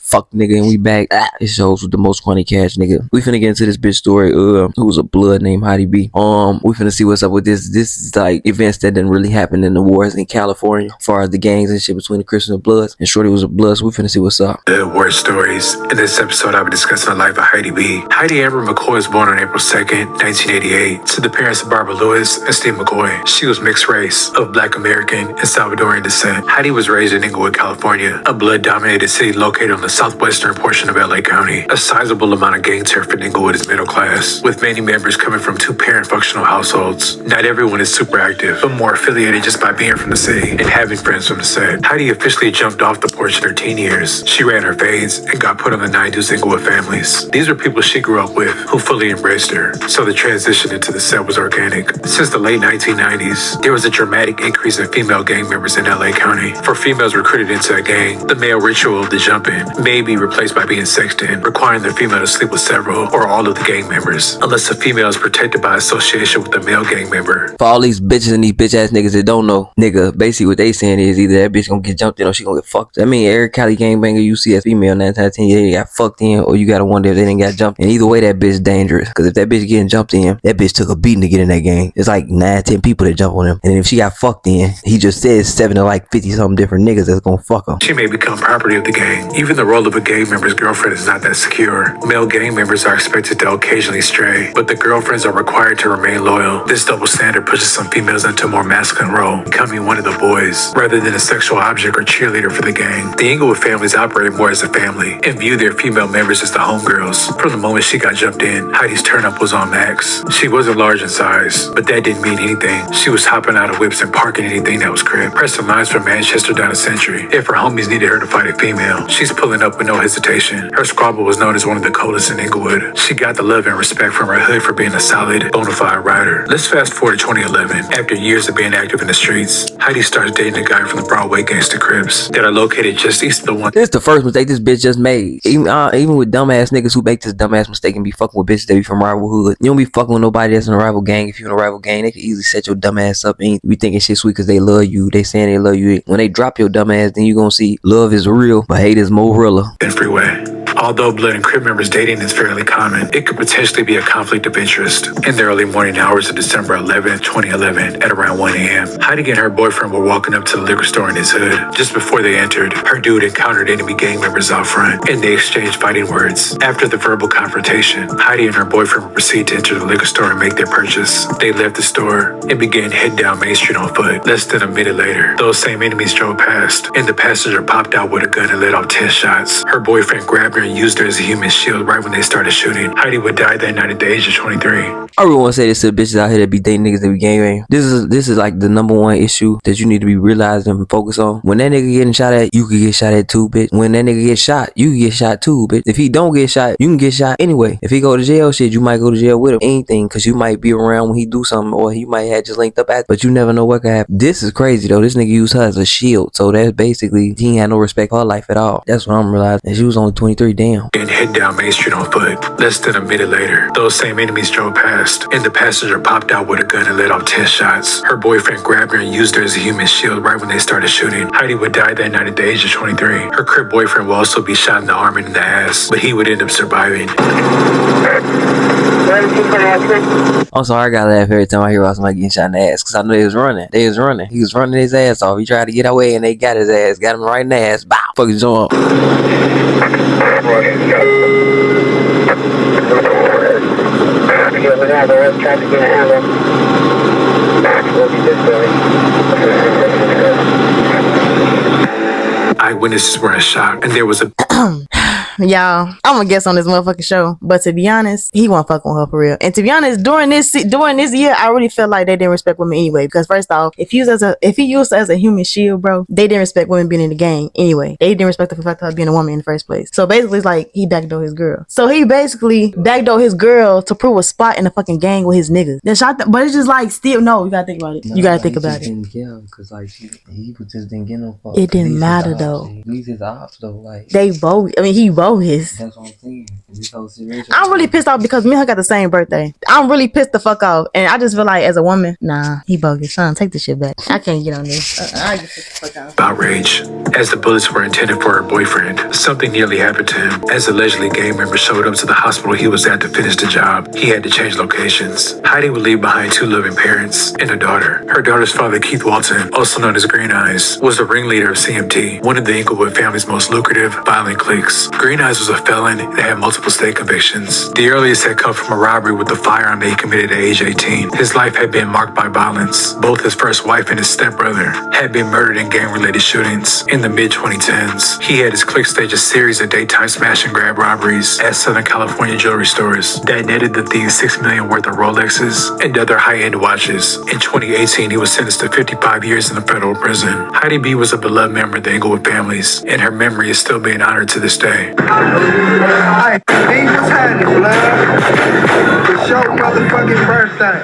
Fuck nigga, and we back. It's shows with the most funny cash nigga. We finna get into this bitch story. Who was a blood named Heidi B. We finna see what's up with this. This is like events that didn't really happen in the wars in California, as far as the gangs and shit between the Christians and Bloods. And Shorty was a blood, so we finna see what's up. The war stories. In this episode, I'll be discussing the life of Heidi B. Heidi Amber McCoy was born on April 2nd, 1988, to the parents of Barbara Lewis and Steve McCoy. She was mixed race of Black American and Salvadorian descent. Heidi was raised in Inglewood, California, a blood-dominated city located on the southwestern portion of LA County. A sizable amount of gang turf in Inglewood is middle class, with many members coming from two-parent functional households. Not everyone is super active, but more affiliated just by being from the city and having friends from the set. Heidi officially jumped off the porch in her teen years. She ran her fades and got put on the 90s Inglewood families. These were people she grew up with who fully embraced her, so the transition into the set was organic. Since the late 1990s, there was a dramatic increase in female gang members in LA County. For females recruited into a gang, the male ritual of the jump-in may be replaced by being sexed in, requiring the female to sleep with several or all of the gang members, unless the female is protected by association with the male gang member. For all these bitches and these bitch ass niggas that don't know, nigga, basically what they saying is either that bitch gonna get jumped in or she gonna get fucked. I mean, every Cali gangbanger you see as female 9 times 10, they got fucked in, or you gotta wonder if they didn't got jumped. And either way, that bitch dangerous. Cause if that bitch getting jumped in, that bitch took a beating to get in that gang. It's like 9, 10 people that jump on him. And if she got fucked in, he just says 7 to like 50 something different niggas that's gonna fuck him. She may become property of the gang. Even the role of a gang member's girlfriend is not that secure. Male gang members are expected to occasionally stray, but the girlfriends are required to remain loyal. This double standard pushes some females into a more masculine role, becoming one of the boys, rather than a sexual object or cheerleader for the gang. The Inglewood families operate more as a family and view their female members as the homegirls. From the moment she got jumped in, Heidi's turn up was on max. She wasn't large in size, but that didn't mean anything. She was hopping out of whips and parking anything that was crib, pressing lines from Manchester down to Century. If her homies needed her to fight a female, she's pulling up with no hesitation. Her squabble was known as one of the coldest in Inglewood. She got the love and respect from her hood for being a solid, bona fide rider. Let's fast forward to 2011. After years of being active in the streets, Heidi starts dating a guy from the Broadway gangster cribs that are located just east of the one. This is the first mistake this bitch just made. Even with dumbass niggas who make this dumbass mistake and be fucking with bitches that be from rival hood. You don't be fucking with nobody that's in a rival gang. If you're in a rival gang, they can easily set your dumb ass up and be thinking shit sweet cause they love you. They saying they love you. When they drop your dumb ass, then you gonna see love is real, but hate is more realer. Freeway. Although blood and crib members dating is fairly common, it could potentially be a conflict of interest. In the early morning hours of December 11, 2011, at around 1 a.m., Heidi and her boyfriend were walking up to the liquor store in his hood. Just before they entered, her dude encountered enemy gang members out front, and they exchanged fighting words. After the verbal confrontation, Heidi and her boyfriend would proceed to enter the liquor store and make their purchase. They left the store and began heading down Main Street on foot. Less than a minute later, those same enemies drove past, and the passenger popped out with a gun and let off 10 shots. Her boyfriend grabbed her and used her as a human shield right when they started shooting. Heidi would die that night at the age of 23. I really want to say this to the bitches out here that be dating niggas that be gangbang. This is like the number one issue that you need to be realizing and focus on. When that nigga getting shot at, you could get shot at too, bitch. When that nigga get shot, you can get shot too, bitch. If he don't get shot, you can get shot anyway. If he go to jail, shit, you might go to jail with him. Anything, cause you might be around when he do something, or he might have just linked up at. But you never know what could happen. This is crazy though. This nigga used her as a shield, so that's basically he ain't had no respect for her life at all. That's what I'm realizing. And she was only 23. Damn. And head down Main Street on foot. Less than a minute later, those same enemies drove past, and the passenger popped out with a gun and let off 10 shots. Her boyfriend grabbed her and used her as a human shield right when they started shooting. Heidi would die that night at the age of 23. Her crib boyfriend will also be shot in the arm and in the ass, but he would end up surviving. I'm sorry, I gotta laugh every time I hear about somebody getting shot in the ass, cause I know they was running. He was running his ass off. He tried to get away and they got his ass. Got him right in the ass. Bow. Fucking jump. Eyewitnesses were in shock, and there was a Y'all, I'm gonna guess on this motherfucking show, but to be honest, he wasn't fucking with her for real. And to be honest, during this year, I really felt like they didn't respect women anyway. Because first off, if he used her as a human shield, bro, they didn't respect women being in the gang anyway. They didn't respect the fact of her being a woman in the first place. So basically, it's like he backdoored his girl. So he basically backdoored his girl to prove a spot in the fucking gang with his niggas. But it's just like still, no, you gotta think about it. You gotta think about it. Didn't care, cause like he just didn't get no fuck. It didn't matter though. He's his ops though. Like they both. I mean, he both. bogus. That's what I'm saying. This whole situation. I'm really pissed off because me and her got the same birthday. I'm really pissed the fuck off. And I just feel like as a woman, nah, he bogus. Son, take the shit back. I can't get on this. I get the fuck out. Outrage. As the bullets were intended for her boyfriend, something nearly happened to him. As allegedly gang members showed up to the hospital he was at to finish the job, he had to change locations. Heidi would leave behind 2 loving parents and a daughter. Her daughter's father, Keith Walton, also known as Green Eyes, was the ringleader of CMT, one of the Inglewood family's most lucrative, violent cliques. Green Eyes was a felon that had multiple state convictions. The earliest had come from a robbery with a firearm that he committed at age 18. His life had been marked by violence. Both his first wife and his stepbrother had been murdered in gang-related shootings. In the mid-2010s, he had his clique stage a series of daytime smash and grab robberies at Southern California jewelry stores that netted the thieves $6 million worth of Rolexes and other high-end watches. In 2018, he was sentenced to 55 years in a federal prison. Heidi B was a beloved member of the Inglewood families, and her memory is still being honored to this day. Hey, what's happening, blood? It's your motherfucking birthday.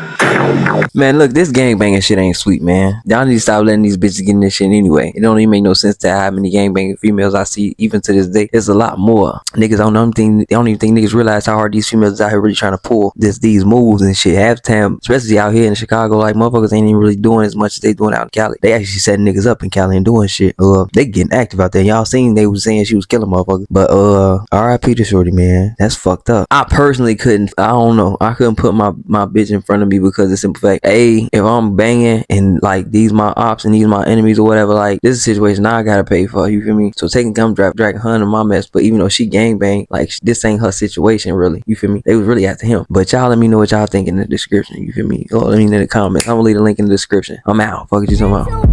Man, look, this gangbanging shit ain't sweet, man. Y'all need to stop letting these bitches get in this shit anyway. It don't even make no sense to how many gangbanging females I see even to this day. There's a lot more. Niggas don't even think niggas realize how hard these females out here really trying to pull these moves and shit. Half the time, especially out here in Chicago, like motherfuckers ain't even really doing as much as they doing out in Cali. They actually setting niggas up in Cali and doing shit. They getting active out there. Y'all seen they was saying she was killing motherfuckers. But R.I.P. to shorty, man. That's fucked up. I personally couldn't. I don't know. I couldn't put my bitch in front of me because of the simple fact, if I'm banging and like these my ops and these my enemies or whatever, like this is a situation I gotta pay for. You feel me? So taking gum dragging her into my mess. But even though she gangbang, like this ain't her situation really. You feel me? They was really after him. But y'all let me know what y'all think in the description. You feel me? Or let me know in the comments. I'm gonna leave the link in the description. I'm out. Fuck it, you talking about?